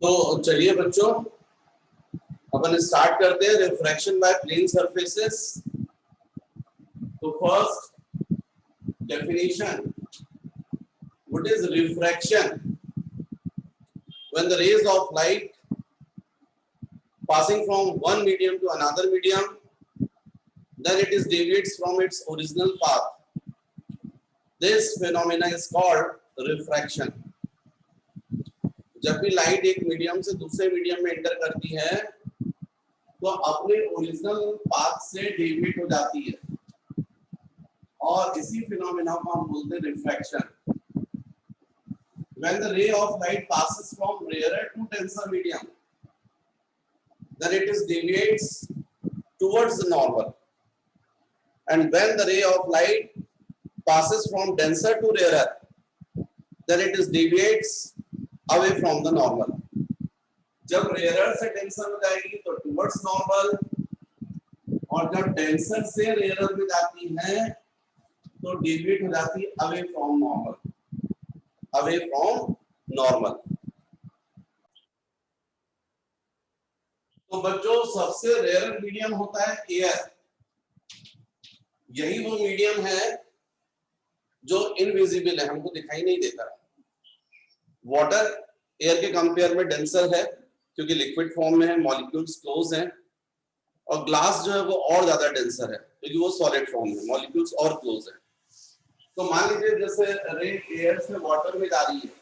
तो चलिए बच्चों अपन स्टार्ट करते हैं रिफ्रैक्शन बाय प्लेन सरफेसेस। तो first definition, what is refraction? When the rays of light passing from one medium to another medium, then it is deviates from its original path. This phenomena is called refraction. जब भी light एक medium से दूसरे medium में enter करती है तो अपने ओरिजिनल पाथ से डेविएट हो जाती है और इसी फिनोमेना को हम बोलते हैं refraction. When the ray of light passes from rarer to denser medium, then it is deviates towards the normal, and when the ray of light passes from denser to rarer, then it is deviates away from the normal. जब rarer से denser में जाएगी तो towards normal, और जब denser से rarer में जाती है तो deviate हो जाती है away from normal, away from normal. तो बच्चों सबसे रेयर मीडियम होता है एयर। यही वो मीडियम है जो इनविजिबल है, हमको दिखाई नहीं देता। वाटर एयर के कंपेयर में डेंसर है क्योंकि लिक्विड फॉर्म में है, मॉलिक्यूल्स क्लोज हैं, और ग्लास जो है वो और ज्यादा डेंसर है क्योंकि वो सॉलिड फॉर्म में, मॉलिक्यूल्स और क्लोज हैं। तो मान लीजिए जैसे रे एयर से वाटर में जा रही है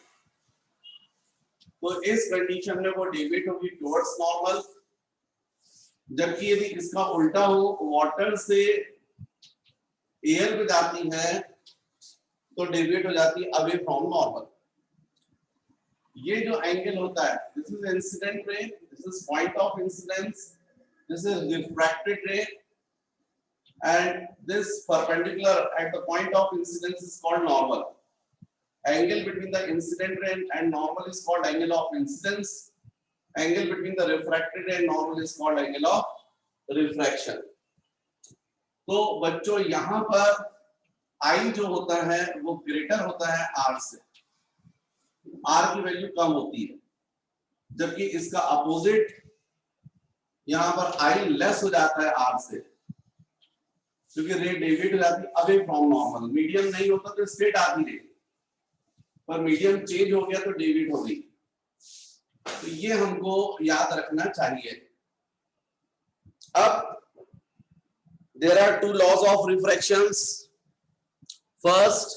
तो इस कंडीशन में वो डेविएट होगी टुवर्ड्स नॉर्मल, जबकि यदि इसका उल्टा हो, वाटर से एयर में जाती है तो डेविएट हो जाती है अवे फ्रॉम नॉर्मल। ये जो एंगल होता है, this is incident ray, this is point of incidence, this is refracted रे, and this perpendicular at the point of incidence is called normal. Angle between the incident ray and normal is called angle of incidence. Angle between the refracted and normal is called angle of refraction. तो बच्चों यहाँ पर I जो होता है वो greater होता है R से, R की वैल्यू कम होती है, जबकि इसका अपोजिट यहाँ पर I लेस हो जाता है R से, क्योंकि रे डेविएट हो जाती है अवे फ्रॉम नॉर्मल। मीडियम नहीं होता तो स्ट्रेट आती रे, पर मीडियम चेंज हो गया तो डेविएट हो गई। तो ये हमको याद रखना चाहिए। अब there are two laws of refractions. First,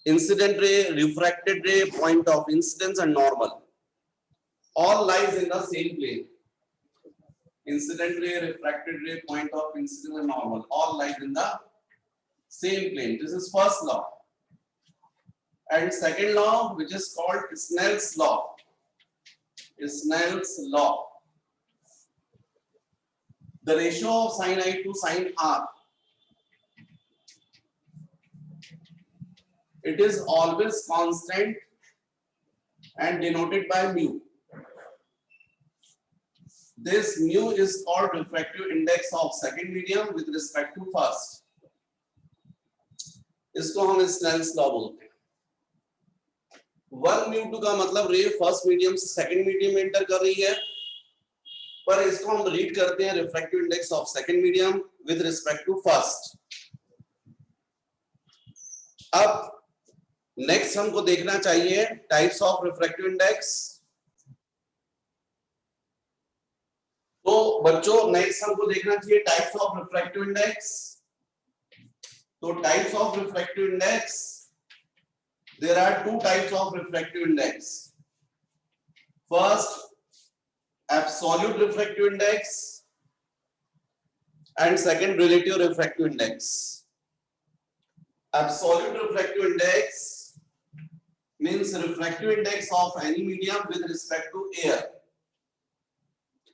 incident ray, refracted ray, point of incidence and normal all lies in the same plane. Incident ray, refracted ray, point of incidence and normal all lies in the same plane. This is first law. And second law, which is called Snell's law. Snell's law. The ratio of sin I to sin R, it is always constant and denoted by mu. This mu is called refractive index of second medium with respect to first. इसको हम Snell's law बोलते हैं। 1 mu2 का मतलब ray first medium से second medium में enter कर रही है, पर इसको हम रीड करते हैं refractive index of second medium with respect to first. अब नेक्स्ट हमको देखना चाहिए टाइप्स ऑफ रिफ्रैक्टिव इंडेक्स। तो बच्चों नेक्स्ट हमको देखना चाहिए टाइप्स ऑफ रिफ्रैक्टिव इंडेक्स। तो types of refractive index, there are two types of refractive index. First, absolute refractive index, and second, relative refractive index. Absolute refractive index means refractive index of any medium with respect to air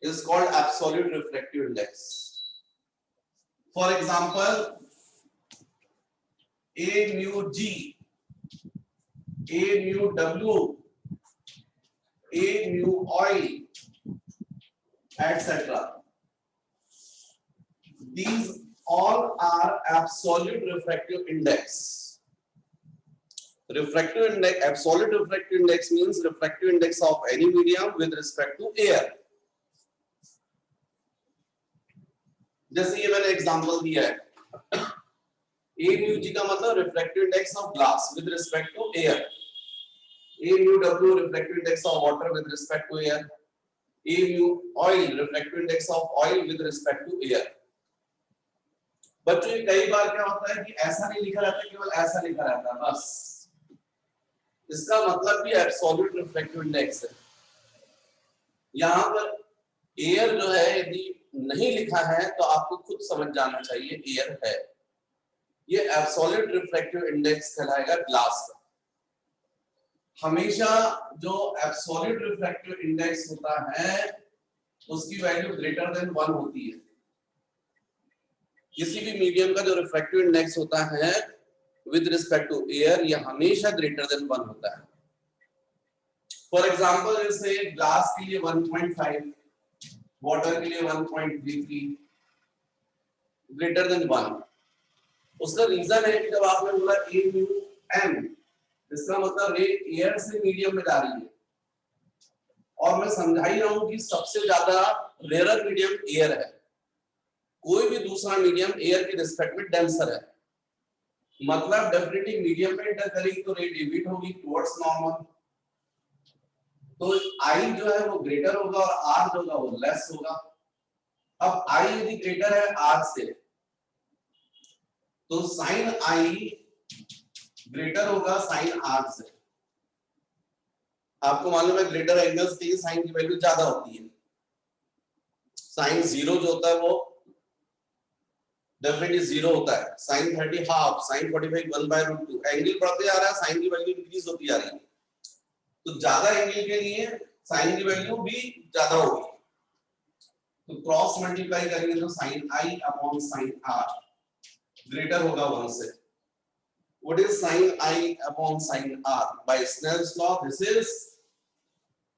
is called absolute refractive index. For example, A mu G, A mu W, A mu oil, etc. These all are absolute refractive index. refractive index, absolute refractive index means refractive index of any medium with respect to air. जैसे ये मैंने example दिया है, a mu g का मतलब refractive index of glass with respect to air, a mu w refractive index of water with respect to air, a mu oil refractive index of oil with respect to air. बच्चों ये कई बार क्या होता है कि ऐसा नहीं लिखा रहता, केवल ऐसा लिखा रहता है बस, इसका मतलब भी एब्सोल्यूट रिफ्रैक्टिव इंडेक्स है। यहाँ पर एयर जो है यदि नहीं लिखा है तो आपको खुद समझ जाना चाहिए एयर है, ये एब्सोल्यूट रिफ्रैक्टिव इंडेक्स कहलाएगा ग्लास का। हमेशा जो एब्सोल्यूट रिफ्रैक्टिव इंडेक्स होता है उसकी वैल्यू ग्रेटर देन 1 होती है। किसी भी मीडियम का जो रिफ्रैक्टिव इंडेक्स होता है विद रिस्पेक्ट टू एयर, ये हमेशा ग्रेटर देन 1 होता है। फॉर एग्जांपल जैसे ग्लास के लिए 1.5, वाटर के लिए 1.33, ग्रेटर देन 1। उसका रीजन है कि जब आपने बोला ए म्यू एम, इसका मतलब एयर से मीडियम में जा रही है, और मैं समझा ही रहा हूं कि सबसे ज्यादा रेयर मीडियम एयर है, कोई भी दूसरा मीडियम एयर के रिस्पेक्ट में डेंसर है, मतलब डेफिनेटली मीडियम में एंटर करेगी तो रेट डेविएट होगी टुवर्ड्स नॉर्मल, तो आई जो है वो ग्रेटर होगा और आर जो होगा वो लेस होगा। अब आई यदि ग्रेटर है आर से तो साइन आई ग्रेटर होगा साइन आर से। आपको मालूम है ग्रेटर एंगल्स के लिए साइन की वैल्यू ज्यादा होती है, साइन 0 जो होता है वो डेफिनेटली 0 होता है, साइन 30 हाफ, साइन 45 1/√2, एंगल बढ़ते जा रहा है साइन की वैल्यू इंक्रीज होती जा रही है, तो ज्यादा एंगल के लिए साइन की वैल्यू भी ज्यादा होगी, तो क्रॉस मल्टीप्लाई करेंगे तो sine I upon sine R greater होगा 1 से। What is sin I upon sin R? By Snell's law, this is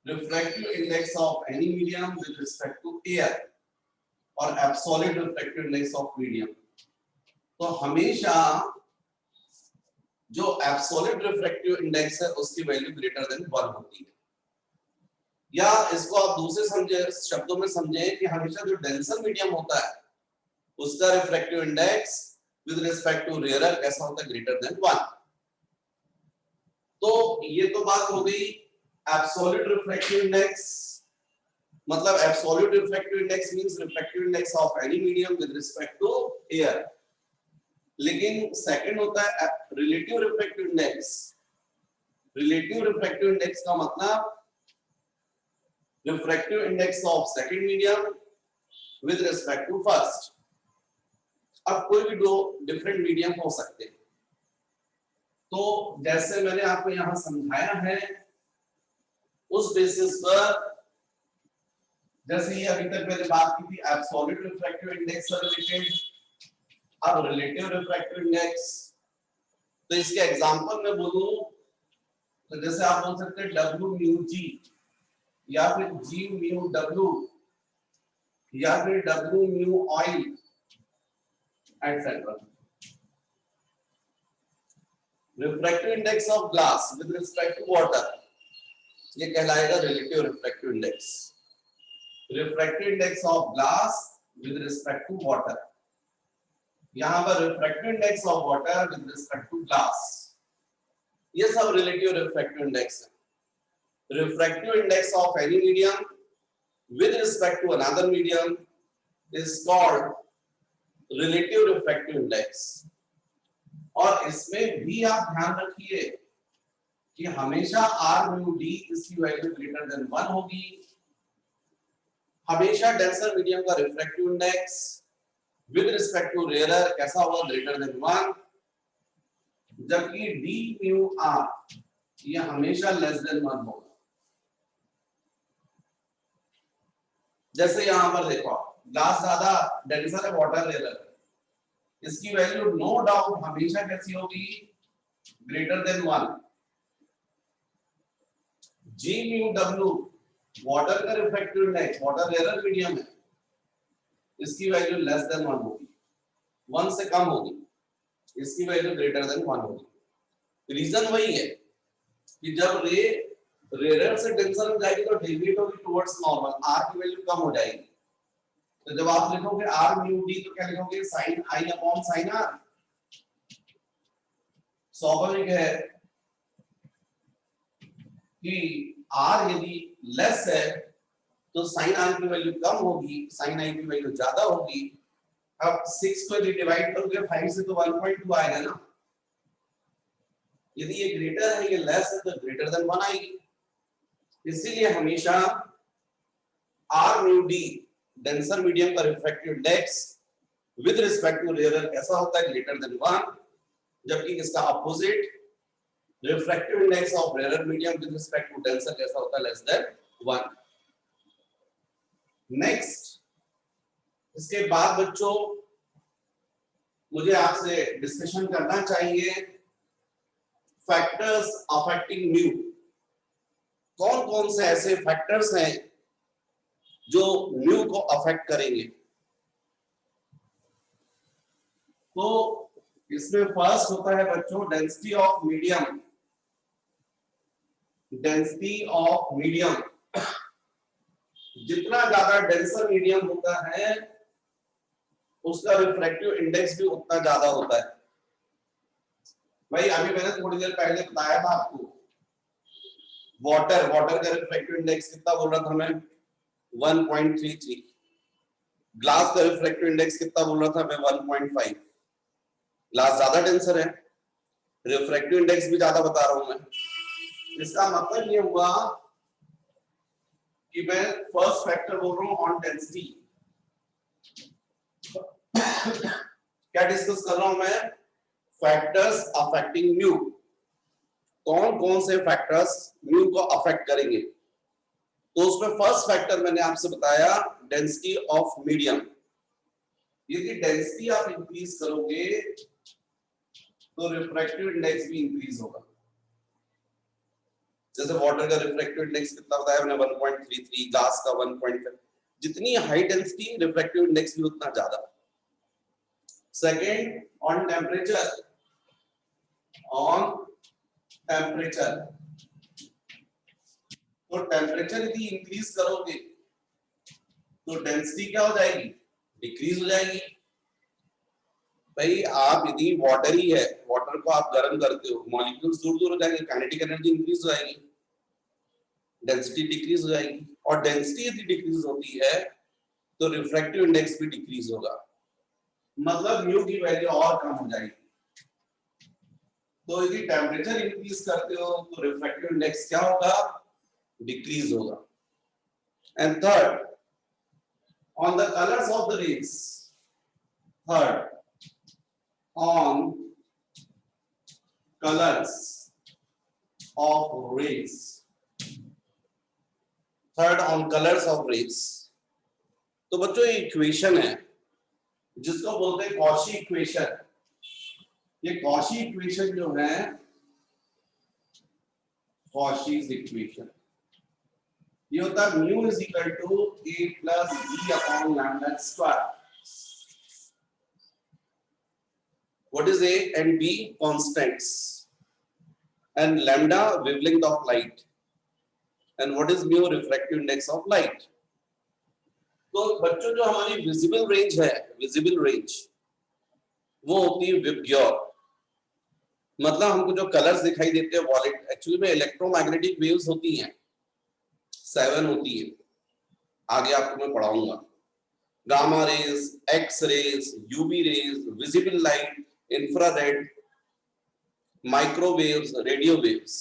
refractive index of any medium with respect to air और absolute refractive index of medium। तो हमेशा जो absolute refractive index है उसकी value greater than 1 होती है, या इसको आप दूसरे शब्दों में समझें कि हमेशा जो डेंसर मीडियम होता है उसका refractive index with respect to rarer कैसा होता है, ग्रेटर देन 1। तो ये तो बात हो गई एब्सोल्यूट रिफ्रैक्टिव इंडेक्स, मतलब absolute refractive index means refractive index of any medium with respect to air. लेकिन सेकंड होता है relative refractive index. Relative refractive index का मतलब refractive index of second medium with respect to first. अब कोई भी दो डिफरेंट मीडियम हो सकते हैं, तो जैसे मैंने आपको यहां समझाया है उस बेसिस पर, जैसे ये अभी तक मैंने बात की थी एब्सोल्यूट रिफ्रैक्टिव इंडेक्स से रिलेटेड, अब रिलेटिव रिफ्रैक्टिव इंडेक्स, तो इसके एग्जांपल में बोलूं तो जैसे आप बोल सकते हैं W म्यू G, या फिर G म्यू W, या फिर W mu oil etc. Refractive index of glass with respect to water, ये कहलाएगा relative refractive index। Refractive index of glass with respect to water, यहाँ पर refractive index of water with respect to glass, ये सब relative refractive index है। Refractive index of any medium with respect to another medium is called relative refractive index. और इसमें भी आप ध्यान रखिए कि हमेशा R म्यू D इसकी वैल्यू ग्रेटर देन 1 होगी। हमेशा डेंसर मीडियम का refractive index with respect to rarer कैसा होगा, ग्रेटर देन 1, जबकि D म्यू R ये हमेशा लेस देन 1 होगा। जैसे यहां पर देखो ग्लास ज्यादा डेंसर है, वाटर रेयर, इसकी वैल्यू नो डाउट हमेशा कैसी होगी, greater than 1। G mu W water का refractive index, water rare medium है, इसकी वैल्यू लेस देन 1 होगी, 1 से कम होगी, इसकी वैल्यू ग्रेटर देन 1 होगी। रीजन वही है कि जब रे रेयर से डेंसर में जाएगी तो डेविएट होगी टुवर्ड्स नॉर्मल, आर की वैल्यू कम हो जाएगी। तो जब आप लिखोगे आर म्यू डी तो क्या लिखोगे sine I upon sine R. स्वाभाविक है कि आर यदि लेस है तो साइन आर की वैल्यू कम होगी, साइन आई की वैल्यू ज्यादा होगी। अब 6 को यदि डिवाइड करोगे 5 से तो 1.2 आएगा ना। यदि ये ग्रेटर है ये लेस है तो ग्रेटर देन 1 आएगी। इसीलिए हमेशा R mu D denser medium का refractive index with respect to rarer कैसा होता है, ग्रेटर देन 1, जबकि इसका opposite refractive index of rarer medium with respect to denser कैसा होता है, लेस देन 1। नेक्स्ट, इसके बाद बच्चों मुझे आपसे डिस्कशन करना चाहिए फैक्टर्स अफेक्टिंग म्यू। कौन कौन से ऐसे फैक्टर्स हैं जो म्यू को अफेक्ट करेंगे। तो इसमें फर्स्ट होता है बच्चों density of medium. Density of medium, जितना ज्यादा डेंसर मीडियम होता है उसका रिफ्रैक्टिव इंडेक्स भी उतना ज्यादा होता है। भाई अभी मैंने थोड़ी देर पहले बताया था आपको वाटर का रिफ्रैक्टिव इंडेक्स कितना बोल रहा था मैं, 1.33। ग्लास का रिफ्रैक्टिव इंडेक्स कितना बोल रहा था मैं, 1.5। ग्लास ज्यादा डेंसर है, रिफ्रैक्टिव इंडेक्स भी ज्यादा बता रहा हूं मैं। इसका मतलब ये हुआ कि मैं फर्स्ट फैक्टर बोल रहा हूं ऑन डेंसिटी। क्या डिस्कस कर रहा हूं मैं, फैक्टर्स अफेक्टिंग म्यू। कौन कौन से फैक्टर्स म्यू को अफेक्ट करेंगे। तो उसमें फर्स्ट फैक्टर मैंने आपसे बताया डेंसिटी ऑफ मीडियम। यदि डेंसिटी आप इंक्रीज करोगे तो रिफ्रैक्टिव इंडेक्स भी इंक्रीज होगा। जैसे वाटर का रिफ्रैक्टिव इंडेक्स कितना बताया मैंने, 1.33, ग्लास का 1.5। जितनी हाई डेंसिटी रिफ्रैक्टिव इंडेक्स भी उतना ज्यादा। Second, on temperature. तो टेम्परेचर यदि इंक्रीज करोगे तो डेंसिटी क्या हो जाएगी, डिक्रीज हो जाएगी। भाई आप यदि वाटर ही है, वाटर को आप गर्म करते हो, मॉलिक्यूल्स दूर दूर हो जाएंगे, काइनेटिक एनर्जी इंक्रीज हो जाएगी, डेंसिटी डिक्रीज हो जाएगी। और डेंसिटी यदि डिक्रीज होती है तो रिफ्रैक्टिव इंडेक्स भी डिक्रीज होगा, मतलब म्यू की वैल्यू और कम हो जाएगी। तो यदि टेम्परेचर इंक्रीज करते हो तो रिफ्रैक्टिव इंडेक्स क्या होगा, डिक्रीज होगा। And third, on the colours of the rays. Third, on colours of rays. Third, on colours of rays. तो बच्चों ये इक्वेशन है जिसको बोलते हैं कॉशी इक्वेशन। ये कॉशी इक्वेशन जो है, कॉशीज इक्वेशन, ये होता है mu is equal to a plus b upon lambda square. What is a and b? Constants, and lambda wavelength of light, and what is mu? refractive index of light। तो बच्चों जो हमारी visible range है, visible range वो होती है VIBGYOR. मतलब हमको जो कलर्स दिखाई देते हैं वॉलेट, एक्चुअली में इलेक्ट्रोमैग्नेटिक वेव्स होती हैं, 7 होती है, आगे आपको मैं पढ़ाऊंगा। Gamma rays, X rays, UV rays, visible light, infrared, microwaves, radio waves.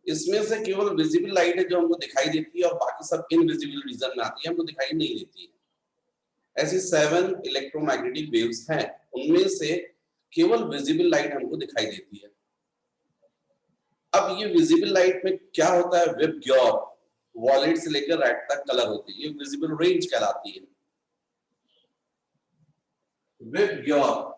इसमें से केवल विजिबल लाइट है जो हमको दिखाई देती है और बाकी सब इनविजिबल रीजन में आती है, हमको दिखाई नहीं देती है। ऐसी 7 इलेक्ट्रोमैग्नेटिक वेव्स हैं, उनमें से केवल विजिबल लाइट हमको दिखाई देती है। अब ये विजिबल लाइट में क्या होता है, विबग्योर, वॉलेट से लेकर रेड तक कलर होते हैं, ये विजिबल रेंज कहलाती है। विबग्योर,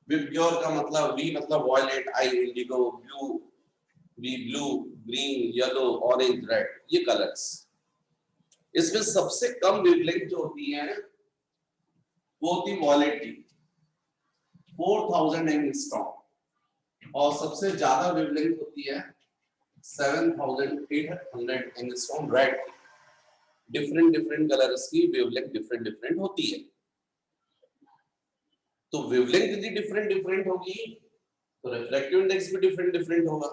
विबग्योर का मतलब वी मतलब violet, I indigo, blue B blue, green, yellow, orange, red, ये कलर्स। इसमें सबसे कम वेवलेंथ जो होती है वो होती वॉयलेट की, 4000 एंगस्ट्रॉम और सबसे ज्यादा वेवलेंथ होती है 7800 angstrom red. Different different colours की वेवलेंथ डिफरेंट डिफरेंट होती है। तो वेवलेंथ यदि डिफरेंट डिफरेंट होगी तो रिफ्रैक्टिव इंडेक्स भी डिफरेंट डिफरेंट होगा।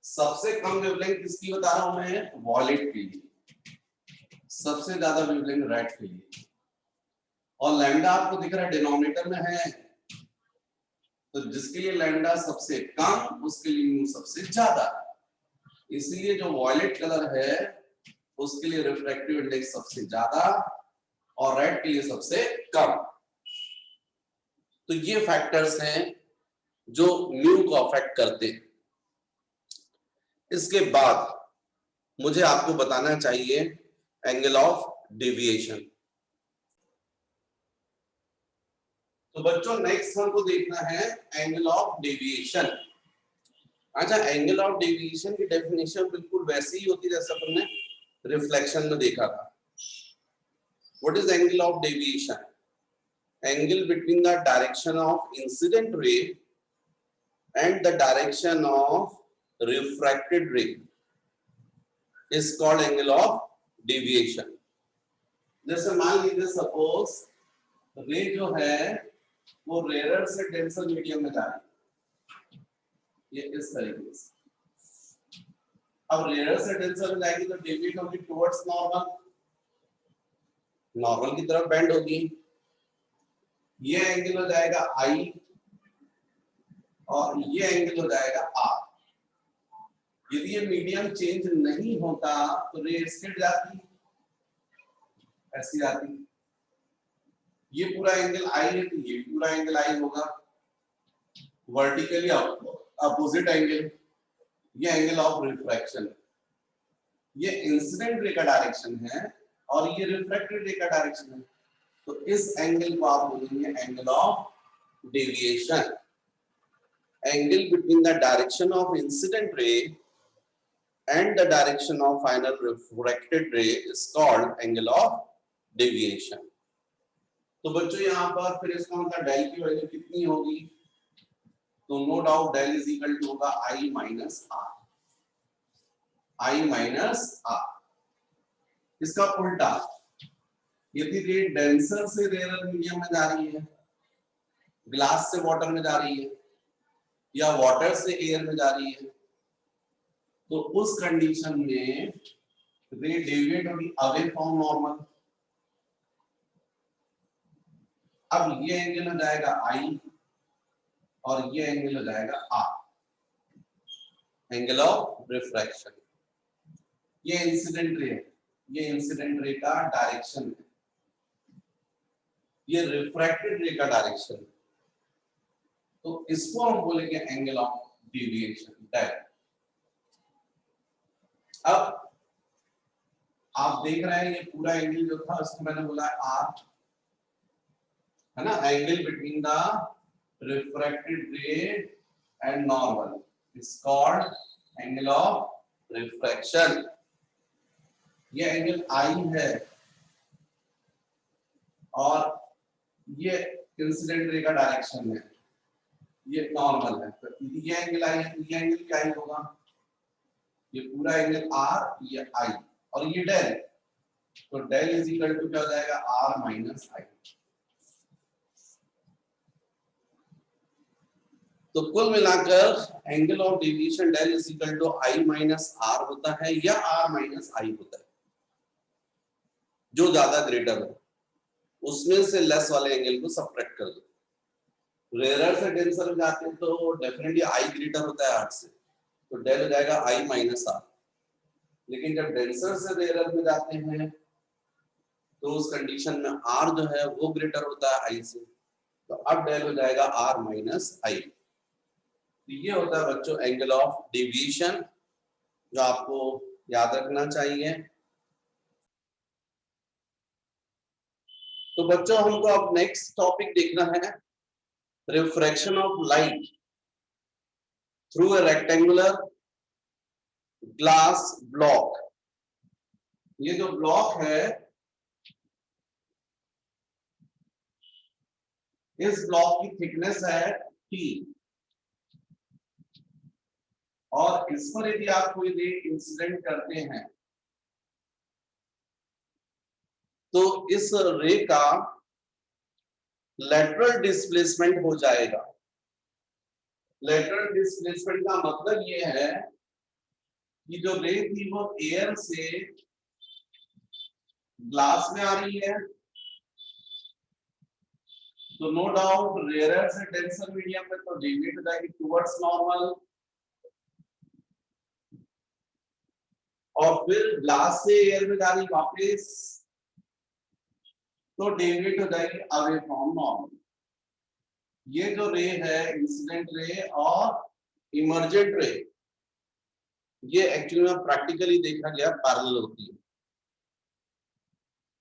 सबसे कम वेवलेंथ किसकी बता रहा हूं मैं? वॉयलेट के लिए। सबसे ज्यादा वेवलेंथ रेड के लिए। और लैम्डा आपको दिख रहा है डिनोमिनेटर में है, तो जिसके लिए लैम्डा सबसे कम उसके लिए म्यू सबसे ज्यादा। इसलिए जो वॉयलेट कलर है उसके लिए रिफ्रैक्टिव इंडेक्स सबसे ज्यादा और रेड के लिए सबसे कम। तो ये फैक्टर्स हैं जो म्यू को अफेक्ट करते हैं। इसके बाद मुझे आपको बताना चाहिए एंगल ऑफ डेविएशन। तो बच्चों नेक्स्ट हमको देखना है एंगल ऑफ डेविएशन। अच्छा, एंगल ऑफ डेविएशन की डेफिनेशन बिल्कुल वैसी ही होती जैसा हमने रिफ्लेक्शन में देखा था। What is angle of deviation? Angle between the direction of incident ray and the direction of refracted रे is called angle of deviation. जैसे मान लीजिए सपोज रे जो है वो रेयर से डेंसर मीडियम में जा रही है, ये इस तरीके से। अब रेयर से डेंसर में जाएगी तो डेविएट होगी टुवर्ड्स नॉर्मल, नॉर्मल की तरफ बेंड होगी। ये एंगल हो जाएगा आई और ये एंगल हो जाएगा आर। यदि ये मीडियम चेंज नहीं होता तो रे स्किड जाती, ऐसी जाती। ये पूरा एंगल आई है तो ये पूरा एंगल आई होगा, वर्टिकली अपोजिट एंगल। ये एंगल ऑफ रिफ्रैक्शन, ये इंसिडेंट रे का डायरेक्शन है और ये रिफ्रैक्टेड रे का डायरेक्शन है। तो इस एंगल को आप बोलेंगे angle of deviation. Angle between the direction of incident ray and the direction of final refracted ray is called angle of deviation। तो बच्चों यहाँ पर फिर इसका मतलब डेल की वैल्यू कितनी होगी? तो no doubt del is equal to होगा i minus r. I minus r. इसका उल्टा, यदि रे डेंसर से रेयर मीडियम में जा रही है, ग्लास से वाटर में जा रही है या वाटर से एयर में जा रही है, तो उस कंडीशन में रे डेविएट होगी अवे फ्रॉम नॉर्मल। अब ये एंगल हो जाएगा आई और ये एंगल हो जाएगा आर, एंगल ऑफ रिफ्रैक्शन। ये इंसिडेंट रे है, ये इंसिडेंट रे का डायरेक्शन है, ये रिफ्रैक्टेड रे का डायरेक्शन है। तो इसको हम बोलेंगे एंगल ऑफ डेविएशन, डेल। अब आप देख रहे हैं ये पूरा एंगल जो था उसको मैंने बोला आर, है ना? एंगल बिटवीन द रिफ्रैक्टेड रे and normal is called angle of refraction. ये एंगल आई है और ये इंसिडेंट रे का डायरेक्शन है, ये नॉर्मल है। तो ये एंगल आई है, ये एंगल क्या ही होगा? ये पूरा एंगल आर, ये आई और ये डेल। तो डेल इज इक्वल टू क्या हो जाएगा? R minus I. तो कुल मिलाकर angle of deviation del is equal to I minus R होता है या आर माइनस आई होता है। जो ज्यादा ग्रेटर हो उसमें से लेस वाले एंगल को सबट्रैक्ट कर दो। रेयर से डेंसर में जाते हैं तो डेफिनेटली आई ग्रेटर होता है आर से, तो डेल हो जाएगा आई माइनस आर। लेकिन जब डेंसर से रेयर में जाते हैं तो उस कंडीशन में आर जो है वो ग्रेटर होता है आई से, तो अब डेल हो जाएगा आर माइनस आई। तो ये होता है बच्चों एंगल ऑफ डेविएशन, जो आपको याद रखना चाहिए। तो बच्चों हमको अब नेक्स्ट टॉपिक देखना है refraction of light through a rectangular glass block. ये जो ब्लॉक है इस ब्लॉक की थिकनेस है T और इस पर यदि आप कोई रे इंसिडेंट करते हैं तो इस रे का लेटरल डिस्प्लेसमेंट हो जाएगा। लेटरल डिस्प्लेसमेंट का मतलब ये है कि जो रे थी वो एयर से ग्लास में आ रही है, तो नो डाउट रेयर से डेंसर मीडियम में तो डेविएट हो जाएगी टुवर्ड्स नॉर्मल, और फिर ग्लास से एयर में जा रही वापस तो डेविएट हो जाएगी अवे फ्रॉम नॉर्मल। ये जो रे है इंसिडेंट रे और इमर्जेंट रे, ये एक्चुअली में प्रैक्टिकली देखा गया पैरेलल होती है।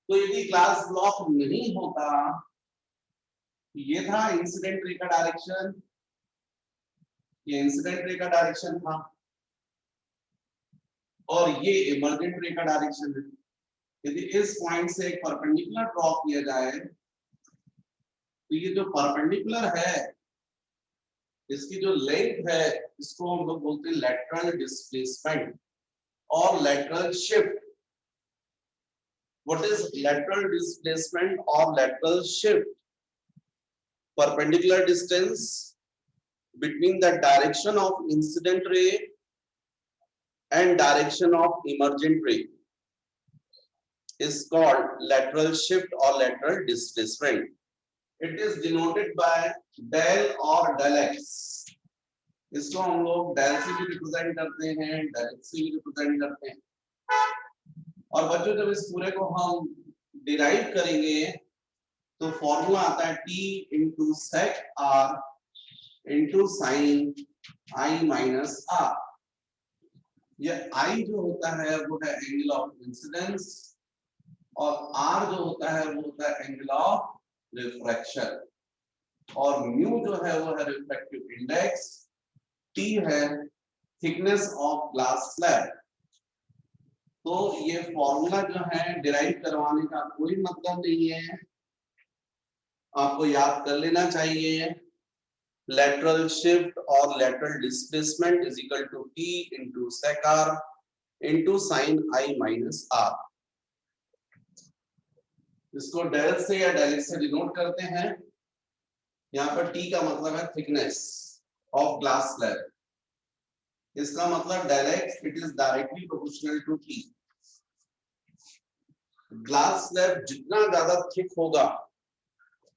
तो यदि ग्लास ब्लॉक नहीं होता, ये था इंसिडेंट रे का डायरेक्शन, ये इंसिडेंट रे का डायरेक्शन था और ये इमर्जेंट रे का डायरेक्शन है। यदि इस पॉइंट से एक परपेंडिकुलर ड्रॉ किया जाए तो ये जो परपेंडिकुलर है इसकी जो लेंथ है इसको हम लोग बोलते हैं लेटरल डिस्प्लेसमेंट और lateral shift. What is lateral displacement और lateral shift? Perpendicular distance between the direction of incident ray and direction of emergent ray is called lateral shift or lateral displacement. It is denoted by del or del x. इसको हम लोग del से भी represent करते हैं, del x से भी represent करते हैं। और बच्चों जब इस पूरे को हम डिराइव करेंगे तो फॉर्मूला आता है T into sec r into sin I minus r। ये I जो होता है वो है एंगल ऑफ इंसिडेंस और R जो होता है वो होता है एंगल ऑफ रिफ्रैक्शन, और म्यू जो है वो है रिफ्रैक्टिव इंडेक्स, T है थिकनेस ऑफ ग्लास स्लैब। तो ये फॉर्मूला जो है डिराइव करवाने का कोई मतलब नहीं है, आपको याद कर लेना चाहिए। lateral shift or lateral displacement is equal to T into sec r into sin I minus r। इसको del से या del x से डिनोट करते हैं। यहाँ पर T का मतलब है थिकनेस ऑफ ग्लास स्लैब, इसका मतलब del x it is directly proportional to T। Glass slab जितना ज्यादा थिक होगा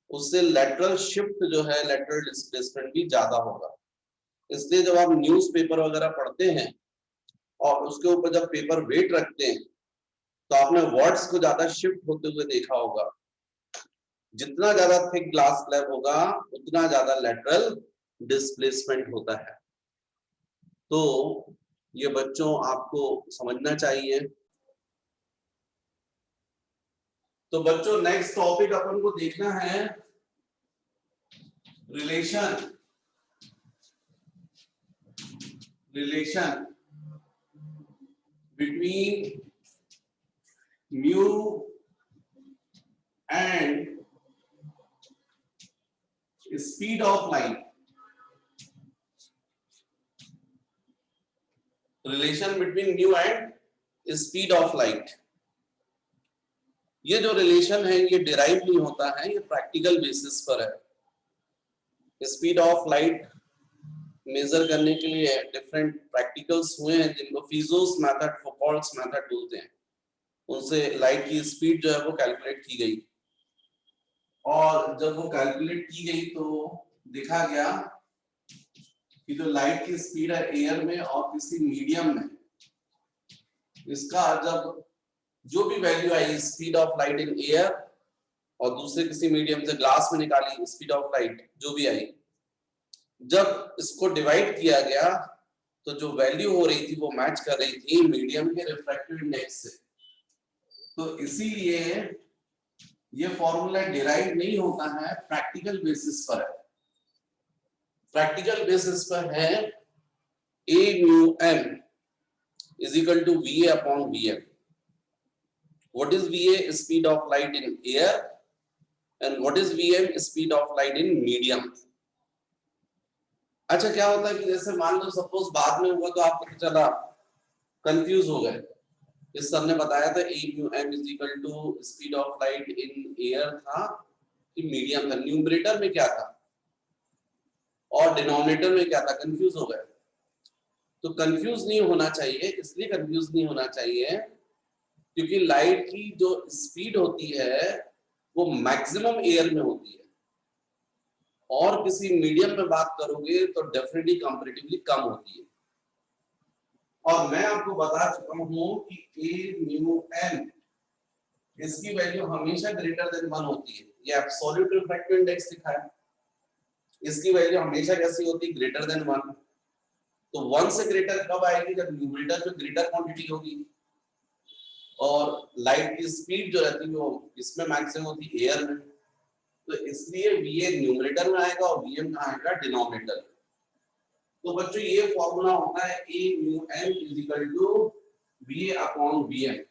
उससे लेटरल शिफ्ट जो है लेटरल डिस्प्लेसमेंट भी ज्यादा होगा। इसलिए जब आप न्यूज़पेपर वगैरह पढ़ते हैं और उसके ऊपर जब पेपर वेट रखते हैं तो आपने वर्ड्स को ज्यादा शिफ्ट होते हुए देखा होगा। जितना ज्यादा थिक ग्लास स्लैब होगा उतना ज्यादा लेटरल डिस्प्लेसमेंट होता है। तो ये बच्चों आपको समझना चाहिए। तो बच्चों नेक्स्ट टॉपिक अपन को देखना है relation between mu and speed of light। Relation between mu and speed of light, ये जो रिलेशन है ये डिराइव नहीं होता है, ये प्रैक्टिकल बेसिस पर है। स्पीड ऑफ लाइट मेजर करने के लिए डिफरेंट प्रैक्टिकल्स हुए हैं जिनको फिजोस मेथड, फुकॉल्ट्स मेथड बोलते हैं। उनसे लाइट की स्पीड जो है वो कैलकुलेट की गई और जब वो कैलकुलेट की गई तो देखा गया कि जो लाइट की स्पीड है एयर में और किसी मीडियम में, इसका जब जो भी value I speed of light in air और दूसरे किसी मीडियम से ग्लास में निकाली स्पीड ऑफ लाइट जो भी आई, जब इसको डिवाइड किया गया तो जो वैल्यू हो रही थी वो मैच कर रही थी मीडियम के रिफ्रैक्टिव इंडेक्स से। तो इसीलिए ये फॉर्मूला डिराइव नहीं होता है, प्रैक्टिकल बेसिस पर है। प्रैक्टिकल बेसिस पर है A mu m is equal to VA upon VM। What is VA? Speed of light in air, and what is VM? Speed of light in medium. अच्छा क्या होता है कि जैसे मान लो सपोज बाद में हुआ तो आपको तो चला कंफ्यूज हो गए। इस सर ने बताया था A mu M is equal to speed of light in air था कि मीडियम था, न्यूमरेटर में क्या था और डिनोमिनेटर में क्या था, कंफ्यूज हो गए। तो कंफ्यूज नहीं होना चाहिए, इसलिए कंफ्यूज नहीं होना चाहिए क्योंकि लाइट की जो स्पीड होती है वो मैक्सिमम एयर में होती है और किसी मीडियम में बात करोगे तो डेफिनेटली कंपैरेटिवली कम होती है। और मैं आपको बता चुका हूं कि ए म्यू एन इसकी वैल्यू हमेशा ग्रेटर देन 1 होती है। ये एब्सोल्यूट रिफ्रैक्टिव इंडेक्स लिखा है, इसकी वैल्यू हमेशा कैसी होती है? Greater than 1। तो 1 से ग्रेटर कब आएगी? जब न्यूमरेटर में ग्रेटर क्वांटिटी होगी और लाइट की स्पीड जो रहती है वो इसमें मैक्सिमम होती है, एयर में। तो इसलिए वीए न्यूमरेटर में आएगा और वीएम कहां आएगा? डिनोमिनेटर। तो बच्चों ये फॉर्मूला होता है A mu N is equal to VA upon VM.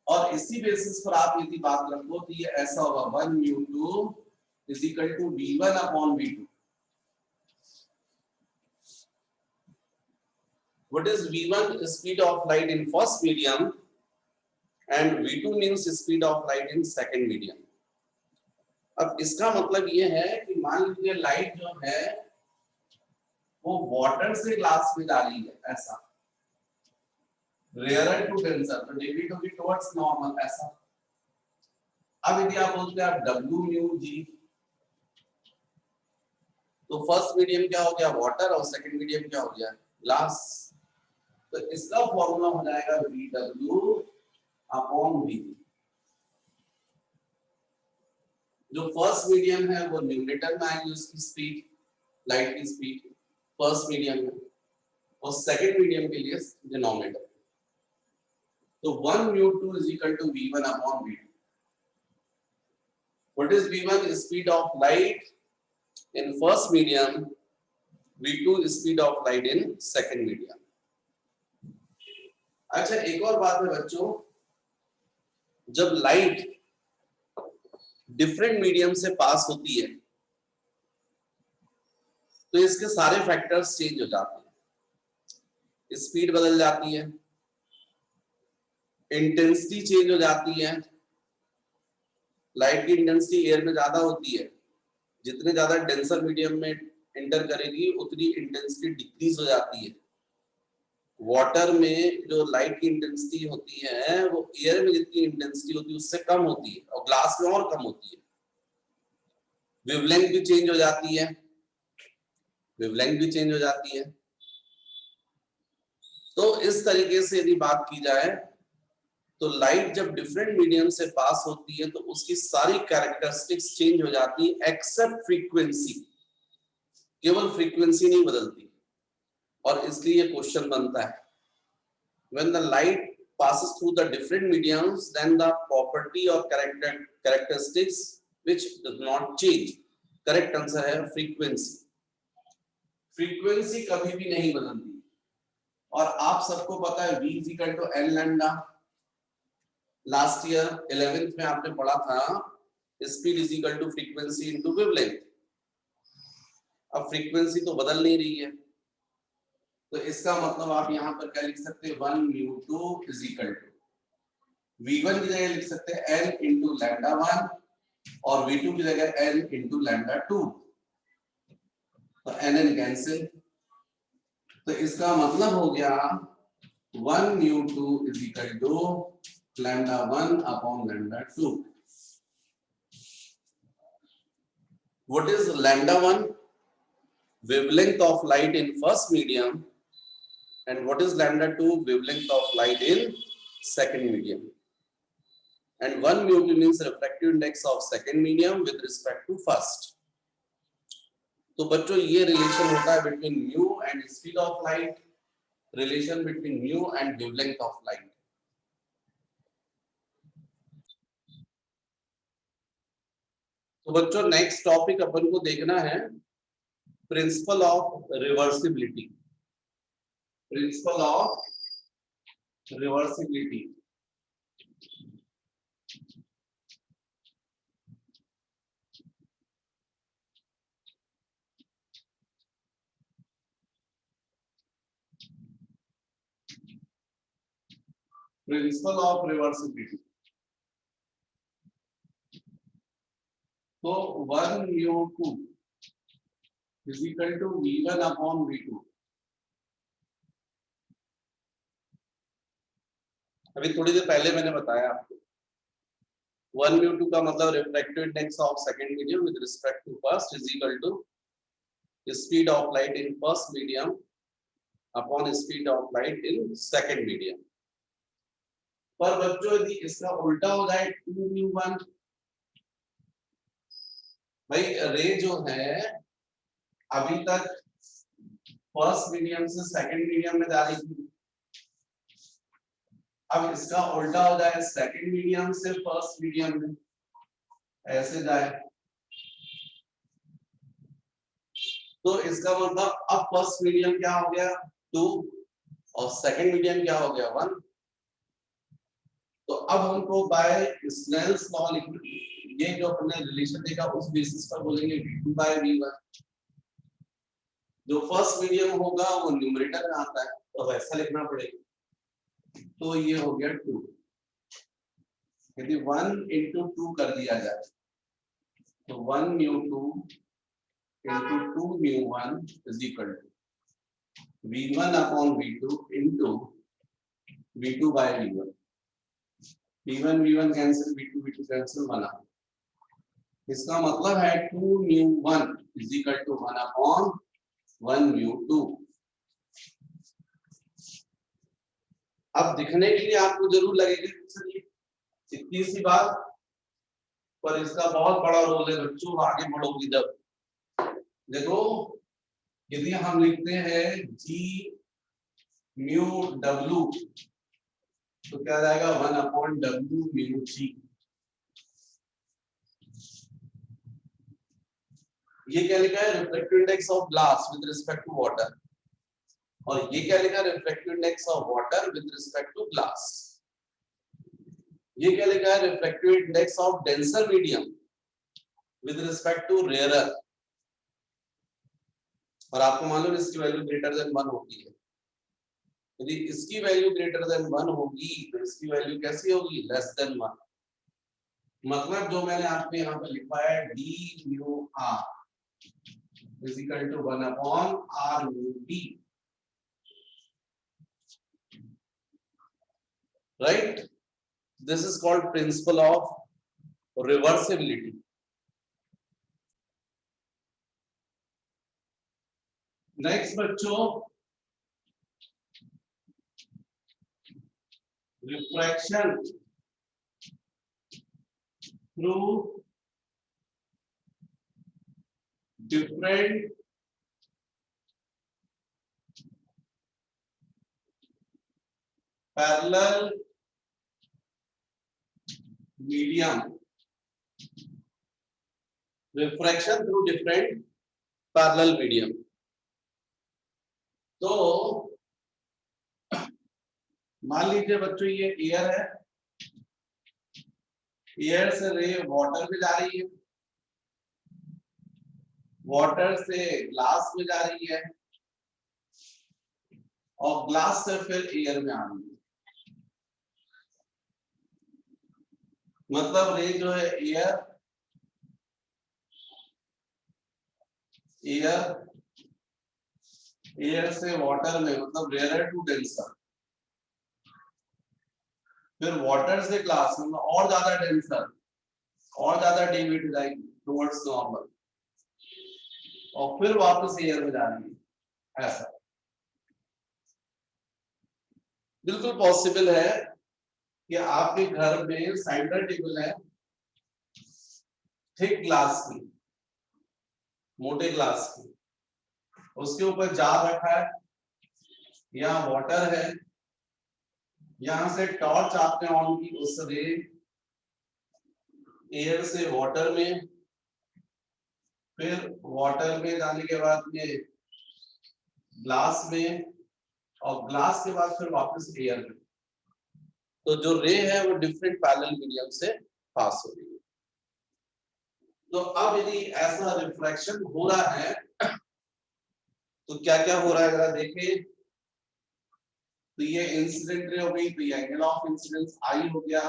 और इसी बेसिस पर आप यदि बात रखो तो ये ऐसा होगा 1 mu 2 is equal to v1 upon v2। What is v1? Speed of light in first medium and v2 means speed of light in second medium। अब इसका मतलब ये है कि मान लीजिए लाइट जो है वो वाटर से ग्लास में जा रही है, ऐसा रेयर टू डेंसर, तो डेविड होगी टुवर्ड्स नॉर्मल, ऐसा। अब यदि आप बोलते हैं w म्यू g, तो फर्स्ट मीडियम क्या हो गया? वाटर, और सेकंड मीडियम क्या हो गया? ग्लास। तो इसका फॉर्मूला हो जाएगा vw अपॉन v। जो फर्स्ट मीडियम है वो न्यूमरेटर में आएगी उसकी स्पीड, लाइट की स्पीड फर्स्ट मीडियम में, और सेकंड मीडियम के लिए डिनोमिनेटर। तो 1 mu 2 is equal to v1 upon v2। What is v1? Speed of light in first medium, v2 speed of light in second medium. अच्छा एक और बात है बच्चों, जब लाइट डिफरेंट मीडियम से पास होती है तो इसके सारे फैक्टर्स चेंज हो जाते हैं। स्पीड बदल जाती है, इंटेंसिटी चेंज हो जाती है। लाइट की इंटेंसिटी एयर में ज्यादा होती है, जितने ज्यादा डेंसर मीडियम में एंटर करेगी उतनी इंटेंसिटी डिक्रीज हो जाती है। वाटर में जो लाइट की इंटेंसिटी होती है वो एयर में जितनी इंटेंसिटी होती है उससे कम होती है, और ग्लास में और कम होती है। वेवलेंथ भी चेंज हो जाती है, वेवलेंथ भी चेंज हो जाती है। तो इस तरीके से यदि बात की जाए तो लाइट जब डिफरेंट मीडियम से पास होती है तो उसकी सारी कैरेक्टरिस्टिक्स चेंज हो जाती है एक्सेप्ट फ्रीक्वेंसी। केवल फ्रीक्वेंसी नहीं बदलती, और इसलिए क्वेश्चन बनता है when the light passes through the different mediums then the property or characteristics which does not change। Correct answer है फ्रीक्वेंसी। फ्रीक्वेंसी कभी भी नहीं बदलती, और आप सबको पता है v is equal to n lambda। Last year 11th में आपने पढ़ा था speed is equal to frequency into wavelength. अब फ्रीक्वेंसी तो बदल नहीं रही है, तो इसका मतलब आप यहां पर क्या लिख सकते हैं? 1 mu 2 is equal to v1 की जगह लिख सकते हैं n इंटू लैम्डा 1 और v2 की जगह n इंटू लैम्डा 2। तो n कैंसिल, तो इसका मतलब हो गया 1 mu 2 is equal to lambda 1 upon lambda 2। What is lambda 1? Wavelength of light in first medium, and what is lambda 2? Wavelength of light in second medium। And 1 mu 2 means refractive index of second medium with respect to first। तो बच्चों ये relation होता है between mu and speed of light, relation between mu and wavelength of light। तो बच्चों next topic अपन को देखना है principle of reversibility. Principle of reversibility. Principle of reversibility. तो 1/2 is equal to V1 upon V2। अभी थोड़ी देर पहले मैंने बताया आपको 1/2 का मतलब refractive index of second medium with respect to first is equal to speed of light in first medium upon speed of light in second medium. पर बच्चों यदि इसका उल्टा हो जाए 2/1, भाई रे जो है अभी तक फर्स्ट मीडियम से सेकंड मीडियम में जा रही थी, अब इसका उल्टा हो जाए सेकंड मीडियम से फर्स्ट मीडियम में ऐसे जाए, तो इसका मतलब अब फर्स्ट मीडियम क्या हो गया 2 और सेकंड मीडियम क्या हो गया 1। तो अब हमको बाय स्नेल्स लॉ लिखना, ये जो हमने रिलेशन देखा उस बेसिस पर बोलेंगे V2 बाय V1। जो फर्स्ट मीडियम होगा वो न्यूमरेटर में आता है तो वैसा लिखना पड़ेगा। तो ये हो गया 2। यदि 1 into 2 कर दिया जाए तो 1/2 into 2/1 is equal to V1 upon V2 into V2 by V1। V1 cancel, V2 cancel, 1 आ। इसका मतलब है 2/1 is equal to 1 upon 1/2। अब दिखने के लिए आपको जरूर लगेगा सर ये इतनी सी बात, पर इसका बहुत बड़ा रोल है बच्चों, आगे बढ़ोगी जब। देखो यदि हम लिखते हैं G/μW तो क्या जाएगा 1/W/G। ये क्या लिखा है refractive index of glass with respect to water, और ये क्या लिखा है refractive index of water with respect to glass. ये क्या लिखा है refractive index of denser medium with respect to rarer, और आपको मालूम इसकी वैल्यू ग्रेटर देन 1 होती है। यदि इसकी वैल्यू ग्रेटर देन 1 होगी तो इसकी वैल्यू कैसी होगी लेस देन 1। मतलब जो मैंने आपको यहाँ पे लिखा है D/μR is equal to 1 upon R/μD, right? This is called principle of reversibility. Next बच्चों refraction through different parallel medium, refraction through different parallel medium। तो मान लीजिए बच्चों ये एयर है, एयर से रे वाटर में जा रही है, वाटर से ग्लास में जा रही है, और ग्लास से फिर एयर में आ रही है। मतलब रे जो है एयर से वाटर में, मतलब रेयर टू डेंसर, फिर वाटर से ग्लास में और ज्यादा डेंसर, और ज्यादा डेविएट हो जाएगी टुवर्ड्स नॉर्मल, और फिर वापस एयर में जा रही है। ऐसा बिल्कुल पॉसिबल है कि आपके घर में सेंटर टेबल है थिक ग्लास की, मोटे ग्लास की, उसके ऊपर जार रखा है, यहाँ वाटर है, यहां से टॉर्च आपने ऑन की, उस रे एयर से वाटर में, फिर वाटर में जाने के बाद में ग्लास में, और ग्लास के बाद फिर वापस एयर में। तो जो रे है वो डिफरेंट पैरेलल मीडियम से पास हो रही है। तो अब यदि ऐसा रिफ्रैक्शन हो रहा है तो क्या क्या हो रहा है जरा देखिए। तो ये इंसिडेंट रे हो गई, तो ये एंगल ऑफ इंसिडेंस आई हो गया,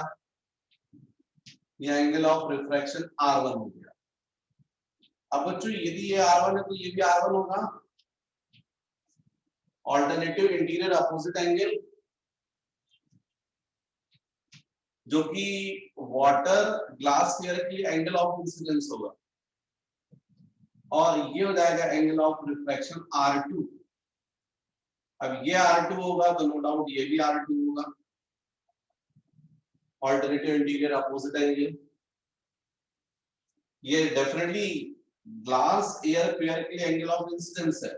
ये एंगल ऑफ रिफ्रैक्शन R1 हो गया। अब बच्चों यदि ये R1 है तो ये भी R1 होगा, ऑल्टरनेटिव इंटीरियर अपोजिट एंगल, जो कि वाटर ग्लास स्फीयर के लिए एंगल ऑफ इंसिडेंस होगा, और ये हो जाएगा एंगल ऑफ रिफ्रैक्शन R2। अब ये R2 होगा तो नो डाउट ये भी R2 होगा, ऑल्टरनेटिव इंटीरियर अपोजिट एंगल। ये डेफिनेटली ग्लास एयर पेयर के लिए एंगल ऑफ इंसिडेंस है,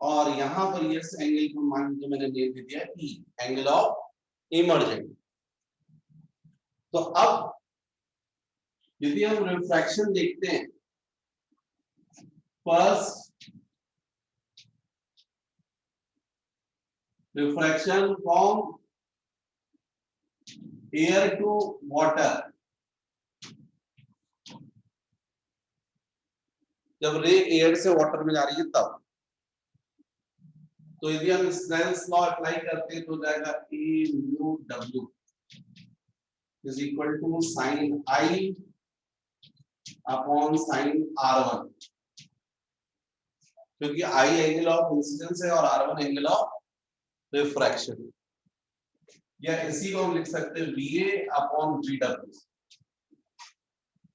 और यहां पर ये एंगल को मान के मैंने नेम दे दिया E, एंगल ऑफ इमर्जेंट। तो अब यदि हम रिफ्रैक्शन देखते हैं, first refraction from air to water, जब रे एयर से वाटर में जा रही है तब, तो यदि हम स्नेल्स लॉ अप्लाई करते हैं तो हो जाएगा E mu W is equal to sine I upon sine R1, क्योंकि I एंगल ऑफ इंसिडेंस है और R1 एंगल ऑफ रिफ्रैक्शन। या इसी को हम लिख सकते हैं VA अपॉन VW।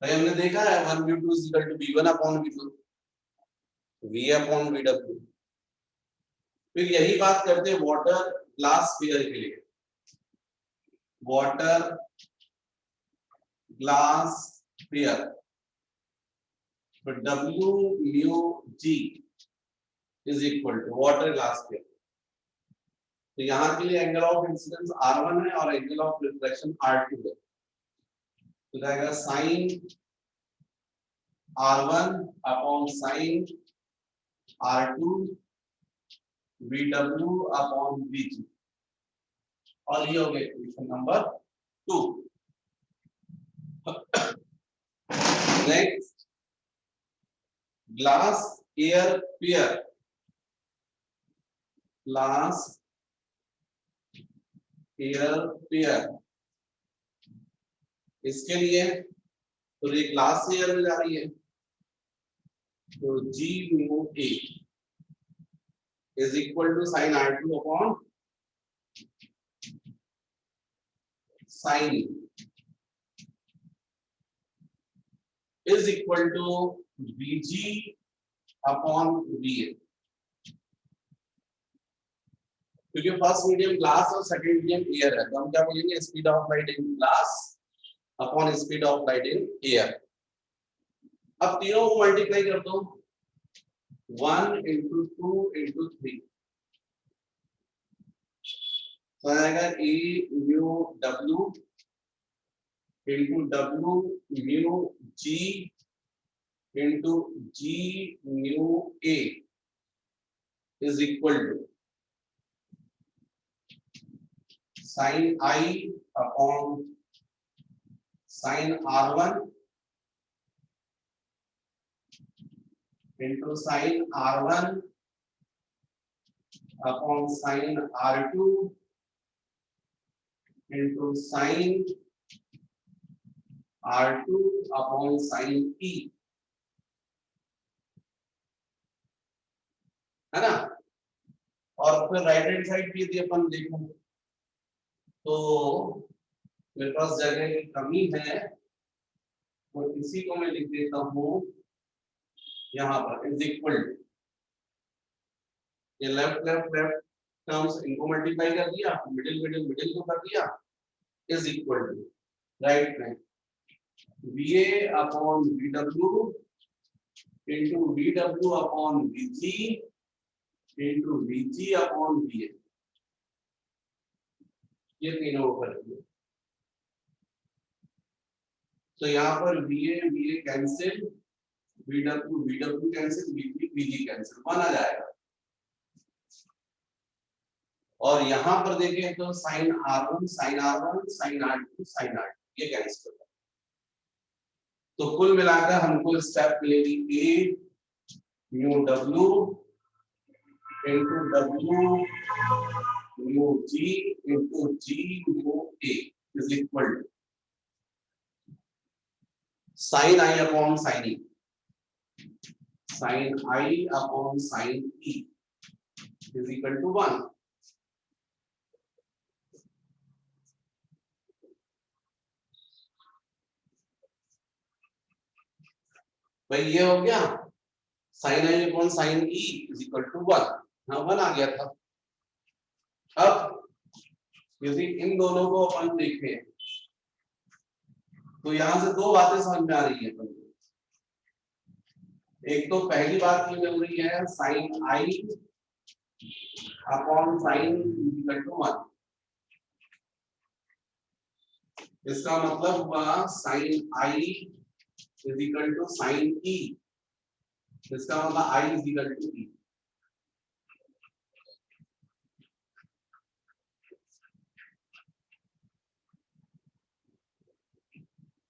भाई हमने देखा है 1v2 is equal to V1 upon V2, VA upon VW। फिर यही बात करते हैं वाटर ग्लास स्फीयर के लिए, वाटर ग्लास स्फीयर, तो W mu G is equal to water glass sphere. तो यहाँ के लिए एंगल ऑफ इंसिडेंस R1 है और एंगल ऑफ रिफ्लेक्शन R2 है, तो जाएगा sine R1 upon sine R2 VW upon VG, और ये हो गया equation number 2। Next, glass air pair, glass air pair, इसके लिए तो ये ग्लास एयर में जा रही है, तो G mu A is equal to sine R2 upon sine is equal to VG upon VA, क्योंकि फर्स्ट मीडियम ग्लास और सेकंड मीडियम एयर है, तो हम क्या बोलेंगे speed of light in glass upon speed of light in air. अब तीनों को मल्टीप्लाई कर दो, 1 into 2 into 3, तो आएगा E mu W into W mu G into G mu A is equal to sin I upon sin R1 into sin R1 upon sin R2 into sin R2 upon sin E, है ना। और फिर right hand side भी यदि अपन देखो तो मेरे पास जगह की कमी है, तो इसी को मैं लिख देता हूं यहाँ पर इज इक्वल टू, ये लेफ्ट लेफ्ट लेफ्ट टर्म्स इनको मल्टीप्लाई कर दिया, मिडिल मिडिल मिडिल को कर दिया, इज इक्वल टू राइट में VA upon VW into VW upon VG into VG upon VA, ये तीनों कर दिए। तो यहाँ पर VA VA cancel, VW VW cancel, VG VG cancel, 1 आ जाएगा। और यहाँ पर देखें तो sign R1 sign R1 sign R2 sign R2, ये कैंसिल होगा। तो कुल मिलाकर हमको स्टेप मिलेगी A mu W into W mu G into G mu A is equal to sin I upon sin E, sin I upon sin E is equal to 1. भाई ये हो गया sin I upon sin E is equal to 1. हाँ 1 आ गया था. अब यदि इन दोनों को अपन देखें तो यहां से दो बातें समझ में आ रही है. एक तो पहली बात ये मिल रही है sin I upon sin equal to 1. इसका मतलब हुआ sin I is equal to sin E. इसका मतलब I is equal to E.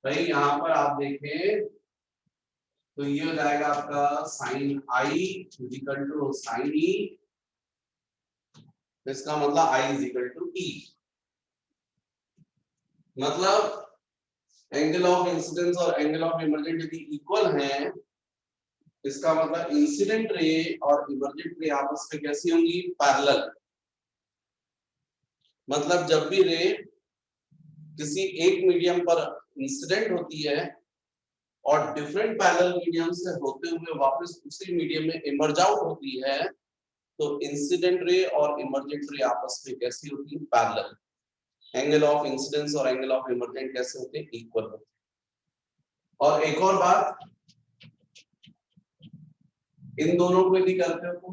भाई यहां पर आप देखें तो ये हो जाएगा आपका sin I is equal to sin E. इसका मतलब I is equal to E. मतलब एंगल ऑफ इंसिडेंस और एंगल ऑफ इमर्जेंट यदि इक्वल हैं, इसका मतलब इंसिडेंट रे और इमर्जेंट रे आपस में कैसी होंगी? पैरेलल. मतलब जब भी रे किसी एक मीडियम पर इंसिडेंट होती है और डिफरेंट पैरेलल मीडियम से होते हुए वापस उसी मीडियम में इमर्ज आउट होती है, तो इंसिडेंट रे और इमर्जेंट रे आपस में कैसी होती है? पैरेलल. एंगल ऑफ इंसिडेंस और एंगल ऑफ इमर्जेंट कैसे होते हैं? इक्वल होते हैं. और एक और बात, इन दोनों को यदि करते हो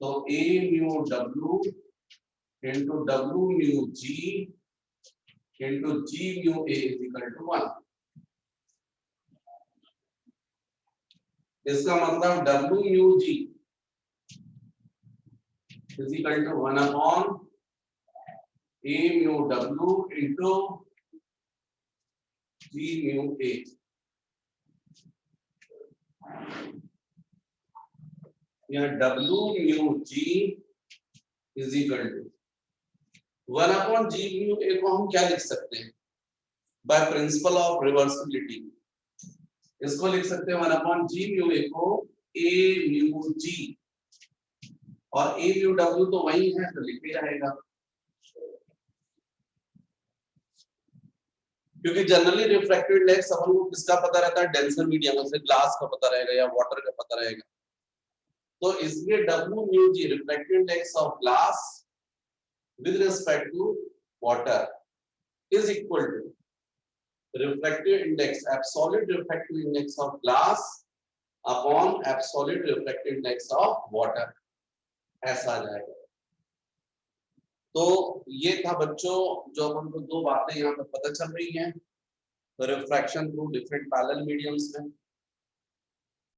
तो A mu W into W mu G into G mu A is equal to 1. इसका मतलब W mu G is equal to 1 upon A mu W into G mu A. यह W mu G is equal to 1 upon G mu A को हम क्या लिख सकते हैं? By principle of reversibility इसको लिख सकते हैं 1 अपॉन G म्यू A को A म्यू G, और A म्यू W तो वही है तो लिख ही रहेगा. क्योंकि जनरली रिफ्रैक्टिव इंडेक्स अपन को किसका पता रहता है? डेंसर मीडियम, जैसे ग्लास का पता रहेगा या वाटर का पता रहेगा. तो इसलिए W mu G refractive index of glass with respect to water is equal to refractive index, absolute refractive index of glass upon absolute refractive index of water. ऐसा आ जाएगा. तो ये था बच्चों जो हमको दो बातें यहाँ पर पता चल रही हैं. तो refraction through different parallel mediums में